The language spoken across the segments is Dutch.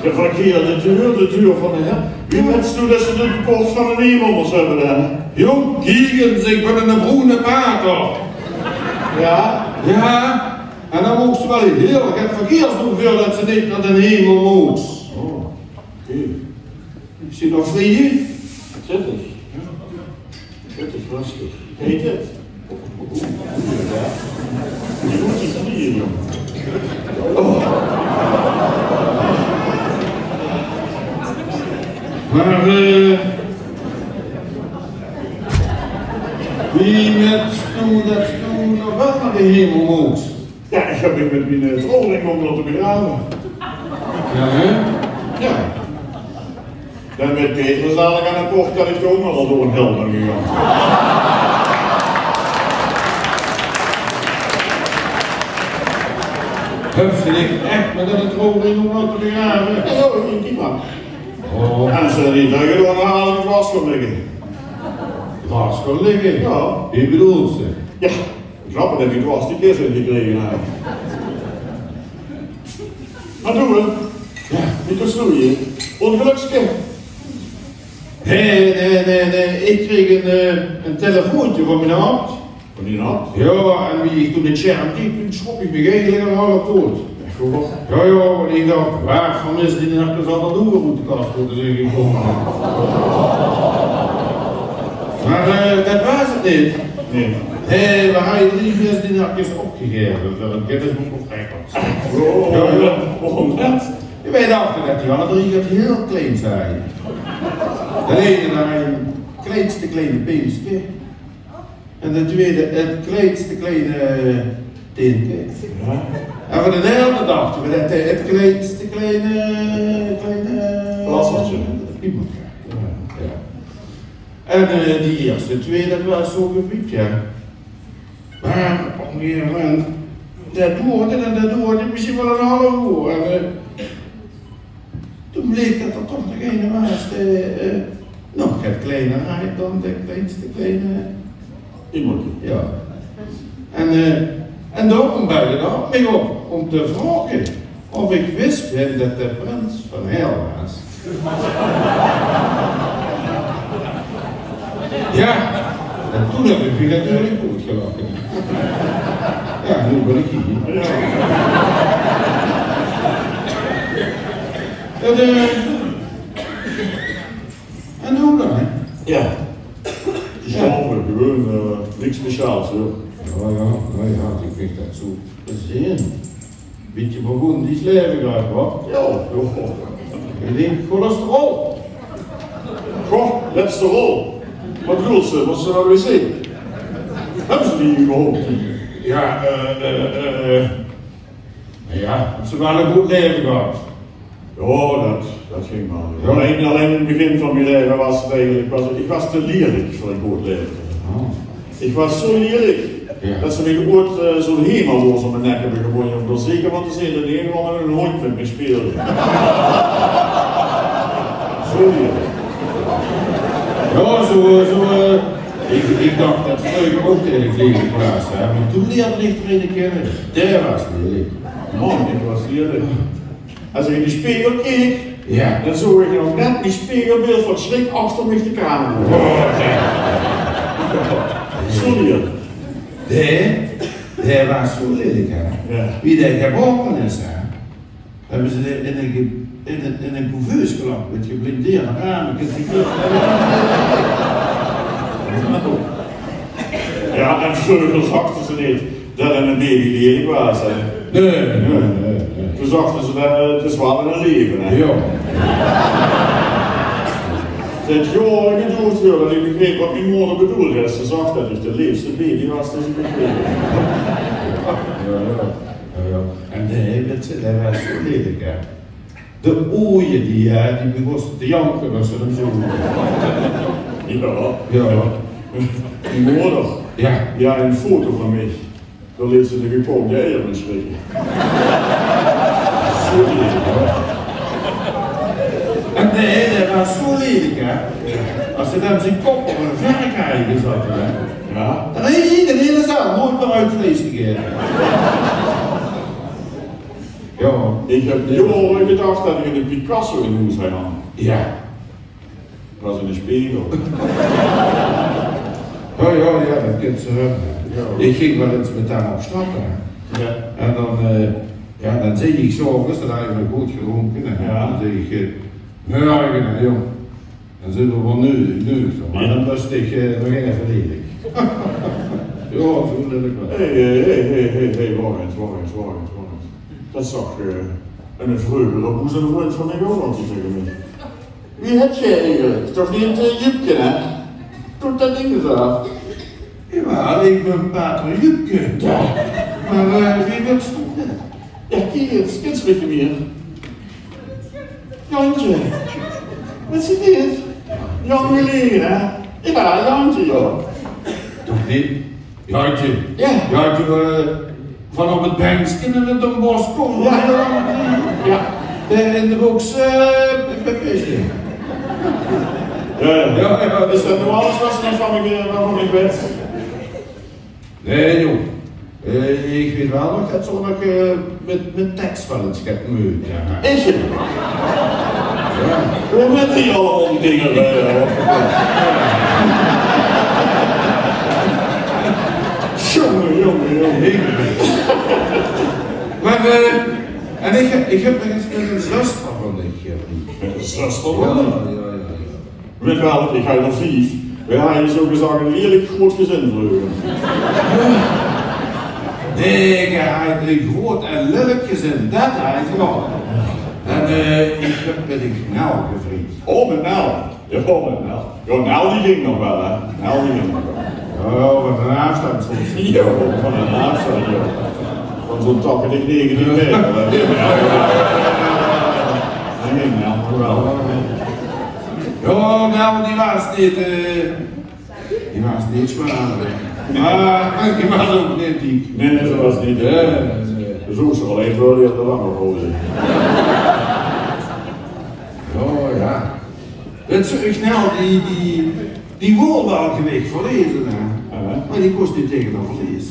De verkeerde de deur van de hel. Wie wenst u dat ze de poort van de hemel hebben dan? Jong, Kiegens, ik ben een groene pater. Ja? Ja, en dan moest ze wel heel het verkeers doen voordat ze niet naar de hemel moest. Oh, oké. Is je nog vrij? Zet eens. Zet eens rustig. Heet het? Ja. Je moet niet vrieën, jongen. Oh. Maar wie met stoel dat stoel nog wel naar de hemel moest? Ja, ik heb met mijn trolling om dat te begraven. Ja, hè? Ja. Dan met Peter zal ik aan de poort dat ik ook nog al door een hel ben gegaan. Heb ze niet echt met een trolling om dat te begraven? Ja, niet man. Oh. En ze niet dat je door een haal in het glas kon liggen. Glas kon liggen? Ja. Wie bedoelt ze? Ja, grappig dat ik was die kist ingekregen heb. Wat doen we? Ja, niet te snoeien. Ongelukskind. Nee. Ik kreeg een telefoontje van mijn hand. Van die hand? Ja, en wie ik toen het scherm keek, toen schrok ik me eigenlijk half dood. Ja, want ik dacht, waarvan is die nacht dus al dat doelroute-kast voor de zin gekomen? Maar dat was het niet. Nee. Nee, we hadden 3 misdienaars opgegeven voor een kennisboek of records. Ja, waarom dat? Wij dachten dat die alle 3 heel klein zijn. De ene naar een kleinste kleine beestje. En de tweede het kleinste kleine tintje. Ja. En voor de derde dachten we dat het kleinste kleine Lassertje. Iemand. Ja. En die eerste twee, dat was zo gebied, ja. Maar op een gegeven moment, dat duurde misschien wel een half uur. En toen bleek dat er toch nog een was, nog het kleiner dan de kleinste kleine. Iemand. Ja. En daarom belde dat mij op om te vragen of ik wist dat de prins van hel was. Ja, en toen heb ik me natuurlijk goed gelachen. Ja, nu ben ik hier. Ja. En hoe dan, hè? Ja. Gewoon niks speciaals hoor. Ja, ik vind dat zo zin. Beetje begon die leven gaat, wat? Ja. Ik denk cholesterol. Goh, laatste rol. Wat bedoelt ze? Was ze naar de wc? Hebben ze die geholpen? Ja, ja, ze wel een goed leven gehad. Ja, dat ging maar. Ja. Alleen in het begin van mijn leven was het eigenlijk, ik was te lierig voor een goed leven. Oh. Ik was zo lierig, Ja. dat ze me ooit zo'n hemelroos om mijn nek hebben gewonnen, om er zeker van te zien dat de ene man een hond met me speelde. Zo lierig. Ja, ik dacht dat vroeger ook tegen het leven was, maar toen leerde ik het kennen. Daar was het lelijk. Man, ik was lierig. Als ik in de spiegel keek, Ja. dan zag ik nog net die spiegelbeeld van schrik achter me te kamer. Zo lierig. Dat was zo lelijk, hè. Ja. Wie dat geboren is, hè. hebben ze in een couveuse geland met geblindeerde ramen. Ja, en vroeger zachten ze niet dat het een baby lelijk was. Hè. Nee. Toen zachten ze dat het is wel een leven. Hè. Ja. Ze heeft jaren gedood worden en ik begreep wat mijn moeder bedoelde. Ze zag dat ik de liefste baby was die ze begreep. Ja. En dat was zo lelijk, hè. De ooien die begon te janken als ze hem zo. Ja. Mijn moeder. Ja. Een foto van mij. Dan liet ze de gekookte eieren schrikken. Zo lelijk, hoor. En dat was zo lelijk, hè. Als ze dan zijn kop op een verrekijker gezet, hè. Ja. Dan heeft hij de hele zaal nooit meer uit vlees gegeten. Ja. Ik heb jaren gedacht dat ik een Picasso in huis had. Ja. Dat was in de spiegel. Ja, dat kunt ze hebben. Ja. Ik ging wel eens met hem op stap, hè. Ja. En dan zei ik zo, is dat eigenlijk goed gedronken? En dan zei ik, nee, jong. Dan zitten we wel nu. Maar dan was ik nog even lelijk. Ja, zo lelijk wel. Hey, wacht eens. Dat zag een vreugde op hoe ze een vriend van mij ook altijd tegen me. Wie heb jij eigenlijk? Toch niet een Jupke, hè? Doe dat ding eens af. Ja, ik ben Pater Jupke. Ja. Maar wie bent je? Ja, kijk, skits met je meer. Jantje. Wat zit dit? Jan geleden, hè? Ik ben een Jantje, joh. Toch niet? Jantje. Ja. Jantje, van op het bankje in het Don Bosco. Ja. In de box, Pepesje. Ja. Is dat nu alles wat ze waarvan ik weet? Nee, joh. Ik weet wel nog dat zo nog met tekst wel eens gaat moeten. Ja. Is je? Ja. Hoe met die allemaal die dingen? Jongen. Maar, en ik heb nog eens met een zuster van ik. Met een zuster? Ja. Weet wel, ik ga er 5. We hebben zo gezegd een heerlijk groot gezin vleugelen. Nee, ik heb een groot en lelijk gezin, dat hij wel. En ik heb met een Nel gevriend. Oh, met Nel. Ja, met Nel. Ja, Nel die ging nog wel, hè. Nel die ging nog wel. Oh, wat een afstand soms. Ja, van een afstand, joh. Van zo'n takken die 19 meter. Dat ging Nel nog wel. Ja, nou, die was niet zwaar. Maar die was ook niet dik. Nee, dat was niet. Zo is er alleen voor die de lange gozer. Oh ja. Het is nou, die wol wel gewicht verlezen, hè. Maar die kost niet tegen dat vlees.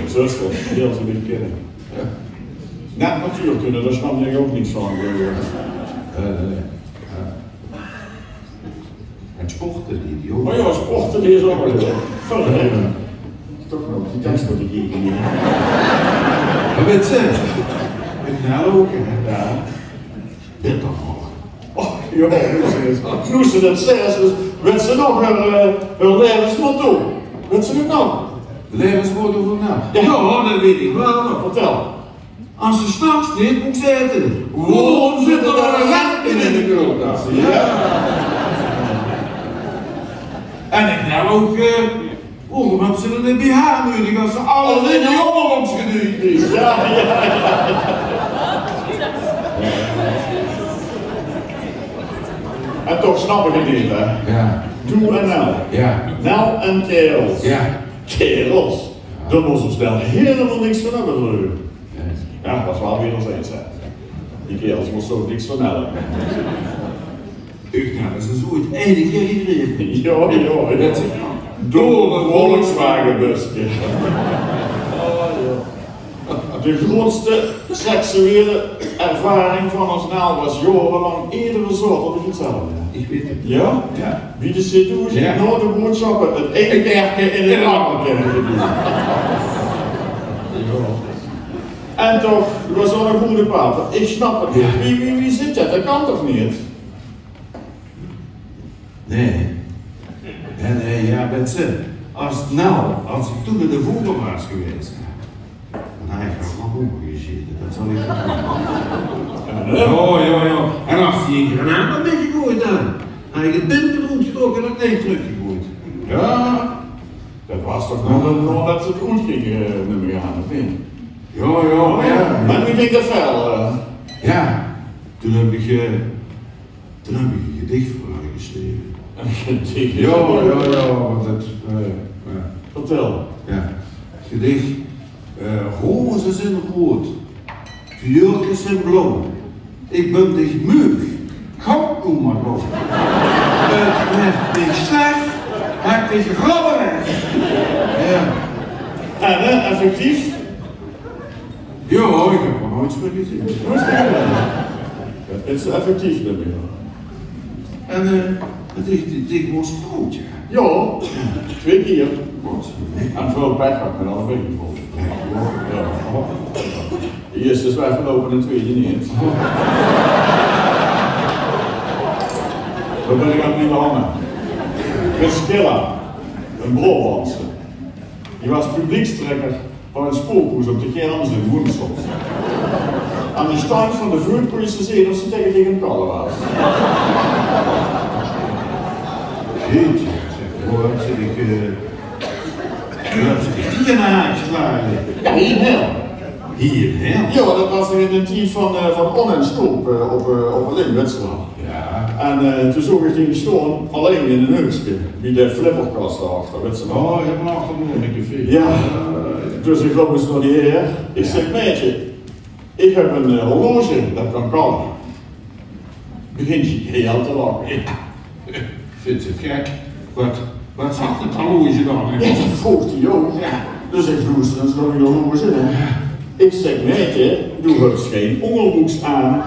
Zuster, heel ze niet kennen. Net natuurlijk kunnen, daar snap ik ook niets van. En sporten die ook. Maar ja, sporten die is ook wel verder. Toch nog, die tekst moet ik hier niet. Maar weet je, ik nou ook, hè. Ja. Dit toch nog. Oh, joh, nu ze dat zeggen, weet ze nog hun levensmotto? Weet ze het nog? Levensmotto van nou? Ja, dat weet ik wel nog. Vertel. Als ze s'nachts niet moet zitten, waarom zit er een lamp in de koelkast? Ja. En ik nou ook, waarom hebben ze een BH nodig als ze alle in de jongens geduwd is? Ja. En toch snap ik het niet, hè? Ja. Doe en Nel. Ja. Nel en kerels. Ja. Kerels. Daar moest ze snel helemaal niks van hebben vleugelen. Ja, dat was wel weer ons eens, hè. Die kerels moesten ook niks van hebben. Ik nou, dat is zo het enige keer iedereen. Ja. Dat is door een Volkswagenbus. De grootste seksuele ervaring van ons Nel was jarenlang iedere soort op hetzelfde. Ik weet het. Ja? Ja. Wie de seduce, Ja. nooit de boodschappen, het ene kerkje in het andere kerkje. En toch, er was al een goede pater. Ik snap het niet. Wie zit dat? Dat kan toch niet? Nee. Nee, ja, Betse. Als ik toen in de voetbal was geweest, dan had ik nog honger gezeten. Dat zal ik doen. Ja. En als hij een granaat had weggegooid dan, had ik het binnen rondgetrokken en dat nee teruggegooid. Ja, dat was toch nog dat het goed ging met me gaan, of niet? Ja. Maar nu ging dat fel. Ja, toen heb ik een gedicht voor haar geschreven. Een gedicht? Ja, want dat... Vertel. Ja, gedicht. Rozen zijn rood, violen zijn blauw. Ik ben dich muug, kom nu maar op. Het werd dich slecht, maak dich robberig. Ja. En effectief? Ja, ik heb nog nooit meer gezien. Het is effectief, denk ik. En het was broodje. Ja, 2 keer. Wat? En veel pech had met alle weken vol. Ja. De eerste is weggelopen en de tweede niet. Dan ben ik aan het niet hangen. Met Skilla, een Brabantse. Die was publiekstrekker van een spoorkoers op de Gerams in Woensel. Aan de stand van de vuur kon je ze zien of ze tegen een kallen was. Jeetje, hoe heb ik hier naar huis geslagen? Ja, hier. Hier? Ja, dat was in een team van On en Stoop op een Limwetselaar. Ja. En toen zag ik die staan alleen in een huisje, bij de flipperkast daarachter, weet ze nog. Oh, je hebt een achtergrond, ik café. Ja, dus ik loop eens naar die heer. Ik zeg, meisje, ik heb een horloge, dat kan kallen. Begint je heel te lachen. Ja. Vindt het gek? Wat zegt het horloge dan? Ja, dat vroeg hij ook. Ja. Dus ik loester en zo die horloge in. Ik zeg, meisje, doe hebt geen onderbroeks aan.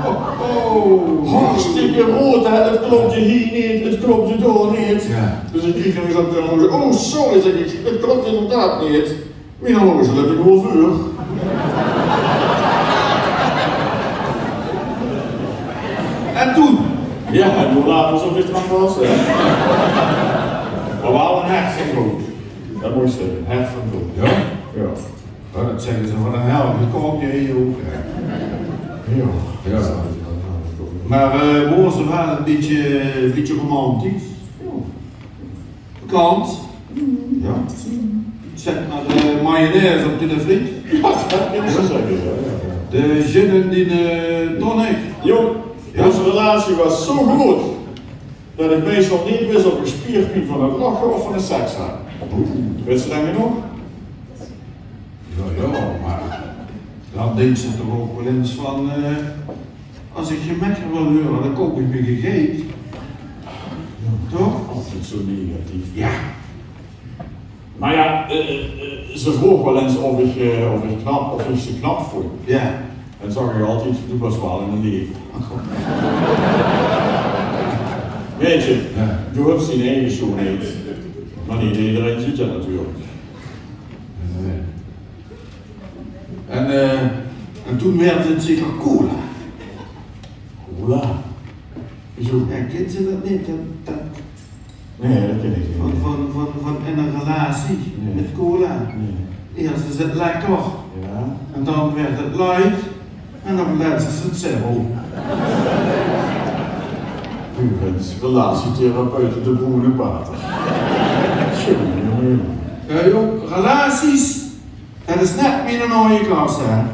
Hartstikke rood, hè? Het klopt je hier niet, het klopt je door niet. Ja. Dus ik kreeg nog eens op de horloge. Oh, sorry, zeg ik, het klopt inderdaad niet. Mijn horloge heb ik wel vuur. En toen? Ja, en hoe laat was op dit strand was, hè? Maar wel een hert van goud. Dat moet je zeggen, hert van goud. Ja? Ja. Oh, dat zeggen ze van een helft, dat koop je hier ook. Ja. Maar was er wel een beetje romantisch. Kant. Ja. Zet maar de mayonaise op de friet. Ja, dat kan je zo zeggen, ja. De gin en die tonic. Jong, Ja. onze relatie was zo goed dat ik meestal niet wist of ik spierpiep van het lachen of van de seks had. Weet je dat nog? Ja, maar dan denkt ze toch ook wel eens van, als ik je mekker wil horen, dan koop ik me gegeten. Toch? Altijd zo negatief. Ja. Maar ja, ze vroeg wel eens of ik ze knap vond. Ja. En zag ik altijd, doe was wel in een leven. Weet je, je hebt zijn eigen schoonheid. Maar niet iedereen ziet dat natuurlijk. En toen werd het zeker cola. Cola? Zo, kent ze dat niet? Nee, dat ken ik niet. Van een relatie met cola. Nee. Eerst is het lekker. Ja. En dan werd het light. En dan laat ze het zero. U bent relatietherapeut de Broene Pater. Ja joh, relaties. Dat is net meer een mooie klas hè. Ja.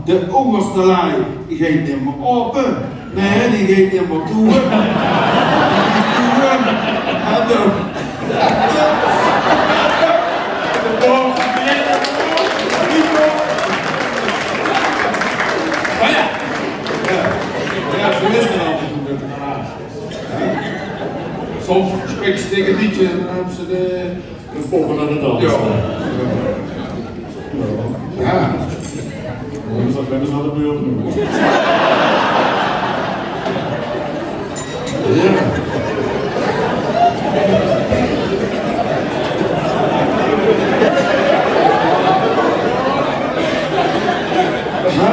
De onderste lijn, die gaat niet meer open. Nee, die gaat niet meer toe. En de... Ja, ze wisten altijd hoe dat gaat. Soms spreken ze tegen een liedje en dan hebben ze De volgende dans. Ja. Dus dat ben je naar de buurt noemen. Ja.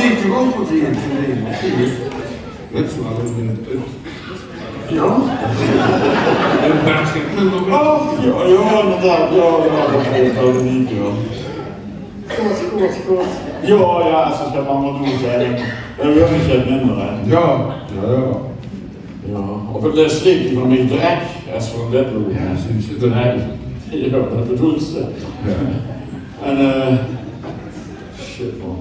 ligt er ook wat in. Dat is wel een Ja? een basketbal. Oh, ja, inderdaad. Ja, dat weet ik niet, joh. Goed. Ja, ze gaan allemaal doen, hè. En we hebben het minder, hè. Ja. Op het streepje van mijn drek, als van dat doen. Ja, ze zitten Ja, dat bedoelt ze. Ja. En shit man.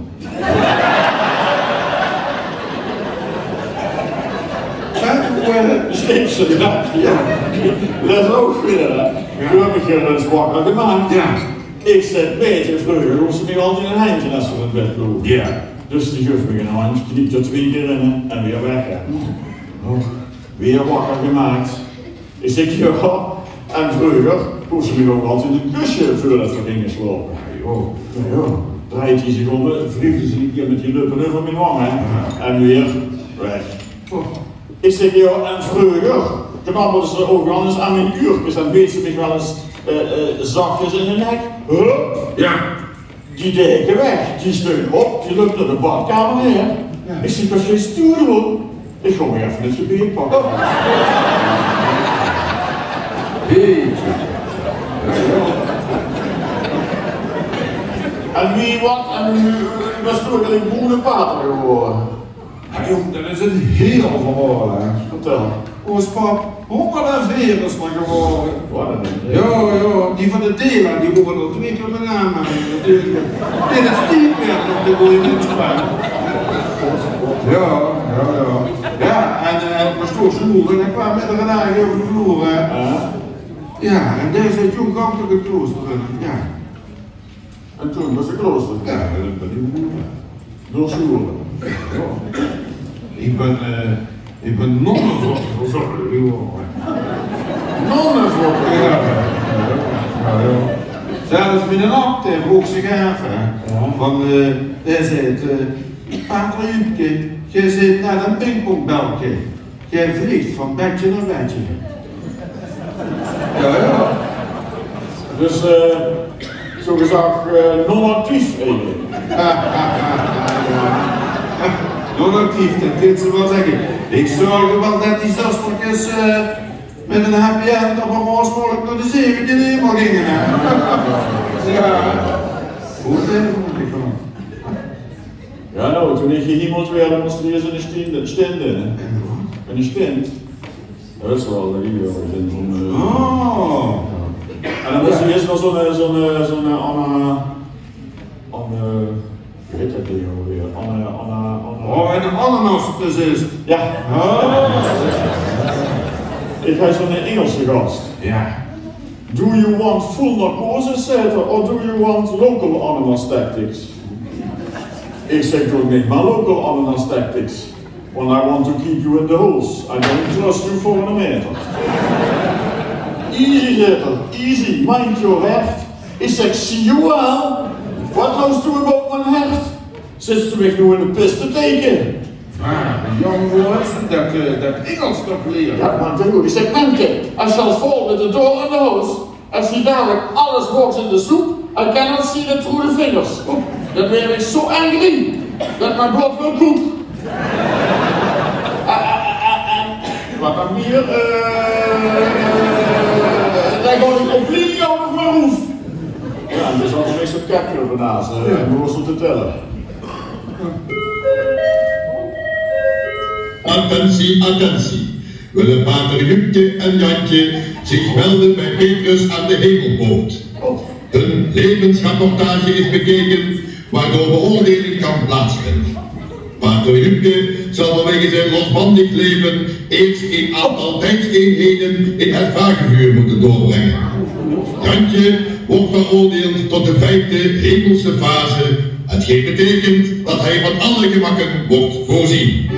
Sleepse drek, ja. Dat is ook weer, hè. Toen heb ik er een zwakker gemaakt. Ja. Ik zet beetje vroeger, hoef ze me altijd een handje als ze van het bed lopen. Ja. Dus die geeft me een handje, knipt er 2 keer in en weer weg. Weer wakker gemaakt. Ik zeg ja, en vroeger hoef ze me ook altijd een kusje voordat we gingen slapen. Ja, draait hij zich om, wreefde ze een keer met die luppen over mijn wangen en weer weg. Ik zeg ja, en vroeger knabbelden ze ook wel eens aan mijn uurtjes en beet ze me wel eens zachtjes in de nek. Hup, Ja. die deken weg, die steun op, die loopt naar de badkamer neer. Ja. Ik zie dat geen stoer doen. Ik ga weer even het gebied pakken. En wie wat, en nu was toen eigenlijk boerenpater geworden. Ja, jong, dat is een heel geworden. Vertel. Ons pap, 140 is maar geworden. Wat een ding. Ja, die van de Dela, die worden er 2 keer met naam natuurlijk. Dit is 10 werd op de goeie mensbaan. Ja. Ja, en ik was toch zwoer en ik kwam met een gedaagd over de vloer. Ja, en daar zit jong gauw toch het klooster in. Ja. En toen was het klooster. Ja, dat ben ik moe. Door schoenen. Ik ben nonnenverzorger geworden. Nonnenverzorger? Ja. Zelfs met een akte vroeg zich af. Van, hij zei, Pater Huubke, jij zit naar een pingpongbeltje. Jij vliegt van bedje naar bedje. Ja. Dus, zo gezegd, non-actief eigenlijk. Non-actief, dat kun je wel zeggen. Ik zorg wel dat die zustertjes met een happy end op een mogelijk naar de 17 helemaal gingen. Ja. Goed, hè? Ja, nou, toen ik iemand werd, moest er eerst een stand in. En een stand. Dat is wel een video. Oh. En dan was er eerst nog zo'n hoe heet dat ding alweer? Oh, en een ananas dus. Ja. Oh. Ik had zo'n Engelse gast. Ja. Do you want full narcose setter or do you want local ananas tactics? Ik zeg toch niet, maar local ananas tactics. When I want to keep you in the holes. I don't trust you for a meter. Easy zetter, easy, mind your heft. Ik zeg, zie je wel? Wat knows toe about mijn heft? Zit ze weg nu in de pis te teken? Jong, hoe is het dat Engels toch leren? Ja, maar natuurlijk. Ik zeg, Memke, als je al vol met de door in de hoos, als je dadelijk alles wordt in de soep, I cannot see the through the fingers. Dan ben ik zo angry, dat mijn blok wil koek. Wat dan hier? Daar ga ik op linie over mijn hoef. Ja, en er is altijd zo'n kapje op ernaast, en we te tellen. Attentie, attentie. Willen Pater Huubke en Jantje zich melden bij Petrus aan de Hemelpoort. Hun levensrapportage is bekeken, waardoor beoordeling kan plaatsvinden. Pater Huubke zal vanwege zijn losbandig leven eerst een aantal tijdseenheden in het vagevuur moeten doorbrengen. Jantje wordt veroordeeld tot de 5e hemelse fase, hetgeen betekent dat hij van alle gemakken wordt voorzien.